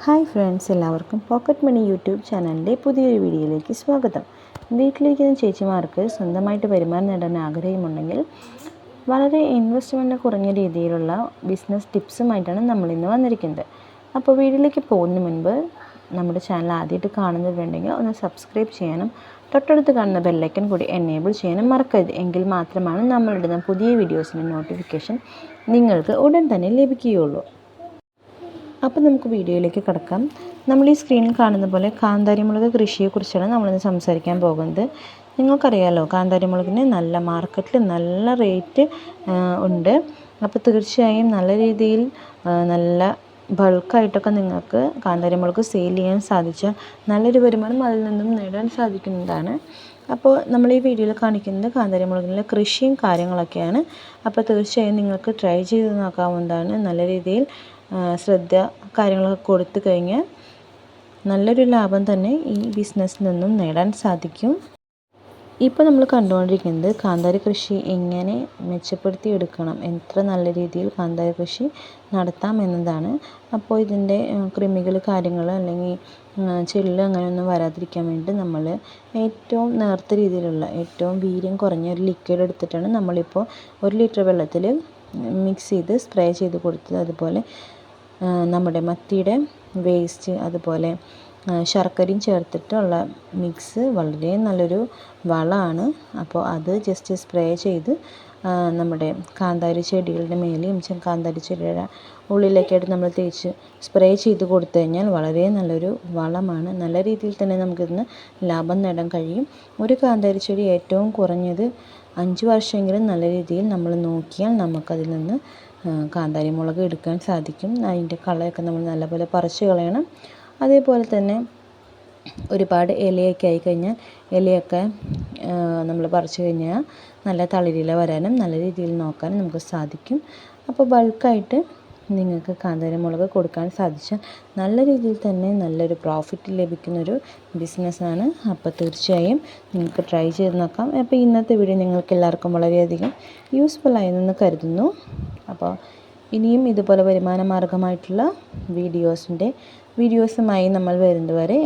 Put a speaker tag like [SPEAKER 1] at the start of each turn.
[SPEAKER 1] Hi friends, എല്ലാവർക്കും pocket money YouTube ചാനലിൻ്റെ പുതിയൊരു വീഡിയോയിലേക്ക് സ്വാഗതം. വീട്ടിലിരിക്കുന്ന ചേച്ചിമാർക്ക് സ്വന്തമായിട്ട് വരുമാനം നേടാൻ ആഗ്രഹമുണ്ടെങ്കിൽ വളരെ ഇൻവെസ്റ്റ്മെൻറ്റ് കുറഞ്ഞ രീതിയിലുള്ള ബിസിനസ് ടിപ്സുമായിട്ടാണ് നമ്മളിന്ന് വന്നിരിക്കുന്നത്. അപ്പോൾ വീഡിയോയിലേക്ക് പോകുന്നതിന് മുൻപ് നമ്മുടെ ചാനൽ ആദ്യമായിട്ട് കാണുന്നവരുണ്ടെങ്കിൽ ഒന്ന് സബ്സ്ക്രൈബ് ചെയ്യാനും തൊട്ടടുത്ത് കാണുന്ന ബെല്ലൈക്കൺ കൂടി എനേബിൾ ചെയ്യാനും മറക്കരുത്. എങ്കിൽ മാത്രമാണ് നമ്മളിടുന്ന പുതിയ വീഡിയോസിൻ്റെ നോട്ടിഫിക്കേഷൻ നിങ്ങൾക്ക് ഉടൻ തന്നെ ലഭിക്കുകയുള്ളൂ. അപ്പോൾ നമുക്ക് വീഡിയോയിലേക്ക് കിടക്കാം. നമ്മൾ ഈ സ്ക്രീനിൽ കാണുന്ന പോലെ കാന്താരിമുളക് കൃഷിയെക്കുറിച്ചാണ് നമ്മളിന്ന് സംസാരിക്കാൻ പോകുന്നത്. നിങ്ങൾക്കറിയാമല്ലോ, കാന്താരിമുളകിന് നല്ല മാർക്കറ്റിൽ നല്ല റേറ്റ് ഉണ്ട്. അപ്പോൾ തീർച്ചയായും നല്ല രീതിയിൽ നല്ല ബൾക്കായിട്ടൊക്കെ നിങ്ങൾക്ക് കാന്താരിമുളക് സെയിൽ ചെയ്യാൻ സാധിച്ചാൽ നല്ലൊരു വരുമാനം അതിൽ നിന്നും നേടാൻ സാധിക്കുന്നതാണ്. അപ്പോൾ നമ്മൾ ഈ വീഡിയോയിൽ കാണിക്കുന്നത് കാന്താരിമുളകിൻ്റെ കൃഷിയും കാര്യങ്ങളൊക്കെയാണ്. അപ്പോൾ തീർച്ചയായും നിങ്ങൾക്ക് ട്രൈ ചെയ്ത് നോക്കാവുന്നതാണ്. നല്ല രീതിയിൽ ശ്രദ്ധ കാര്യങ്ങളൊക്കെ കൊടുത്തു കഴിഞ്ഞാൽ നല്ലൊരു ലാഭം തന്നെ ഈ ബിസിനസ്സിൽ നിന്നും നേടാൻ സാധിക്കും. ഇപ്പോൾ നമ്മൾ കണ്ടുകൊണ്ടിരിക്കുന്നത് കാന്താരി കൃഷി എങ്ങനെ മെച്ചപ്പെടുത്തി എടുക്കണം, എത്ര നല്ല രീതിയിൽ കാന്താരി കൃഷി നടത്താം എന്നതാണ്. അപ്പോൾ ഇതിൻ്റെ കൃമികൾ കാര്യങ്ങൾ അല്ലെങ്കിൽ ചെല്ല് അങ്ങനെയൊന്നും വരാതിരിക്കാൻ വേണ്ടി നമ്മൾ ഏറ്റവും നേർത്ത രീതിയിലുള്ള ഏറ്റവും വീര്യം കുറഞ്ഞ ഒരു ലിക്വിഡ് എടുത്തിട്ടാണ് നമ്മളിപ്പോൾ 1 ലിറ്റർ വെള്ളത്തിൽ മിക്സ് ചെയ്ത് സ്പ്രേ ചെയ്ത് കൊടുത്തത്. അതുപോലെ നമ്മുടെ മത്തിയുടെ വേസ്റ്റ് അതുപോലെ ശർക്കരയും ചേർത്തിട്ടുള്ള മിക്സ് വളരെ നല്ലൊരു വളമാണ്. അപ്പോൾ അത് ജസ്റ്റ് സ്പ്രേ ചെയ്ത് നമ്മുടെ കാന്താരി ചെടികളുടെ മേലെയും കാന്താരി ചെടിയുടെ ഉള്ളിലേക്കായിട്ട് നമ്മൾ തേച്ച് സ്പ്രേ ചെയ്ത് കൊടുത്തു കഴിഞ്ഞാൽ വളരെ നല്ലൊരു വളമാണ്. നല്ല രീതിയിൽ തന്നെ നമുക്കിതിന് ലാഭം നേടാൻ കഴിയും. ഒരു കാന്താരി ചെടി ഏറ്റവും കുറഞ്ഞത് 5 വർഷമെങ്കിലും നല്ല രീതിയിൽ നമ്മൾ നോക്കിയാൽ നമുക്കതിൽ നിന്ന് കാന്താരി മുളക് എടുക്കാൻ സാധിക്കും. അതിൻ്റെ കളയൊക്കെ നമ്മൾ നല്ലപോലെ പറിച്ച് കളയണം. അതേപോലെ തന്നെ ഒരുപാട് ഇലയൊക്കെ ആയിക്കഴിഞ്ഞാൽ ഇലയൊക്കെ നമ്മൾ പറിച്ച് കഴിഞ്ഞാൽ നല്ല തളിരില വരാനും നല്ല രീതിയിൽ നോക്കാനും നമുക്ക് സാധിക്കും. അപ്പോൾ ബൾക്കായിട്ട് നിങ്ങൾക്ക് കാന്താരി മുളക് കൊടുക്കാൻ സാധിച്ചാൽ നല്ല രീതിയിൽ തന്നെ നല്ലൊരു പ്രോഫിറ്റ് ലഭിക്കുന്നൊരു ബിസിനസ്സാണ്. അപ്പോൾ തീർച്ചയായും നിങ്ങൾക്ക് ട്രൈ ചെയ്ത് നോക്കാം. അപ്പോൾ ഇന്നത്തെ വീഡിയോ നിങ്ങൾക്ക് എല്ലാവർക്കും വളരെയധികം യൂസ്ഫുള്ളായെന്ന് കരുതുന്നു. അപ്പോൾ ഇനിയും ഇതുപോലെ വരുമാന മാർഗമായിട്ടുള്ള വീഡിയോസുമായി നമ്മൾ വരുന്നതുവരെ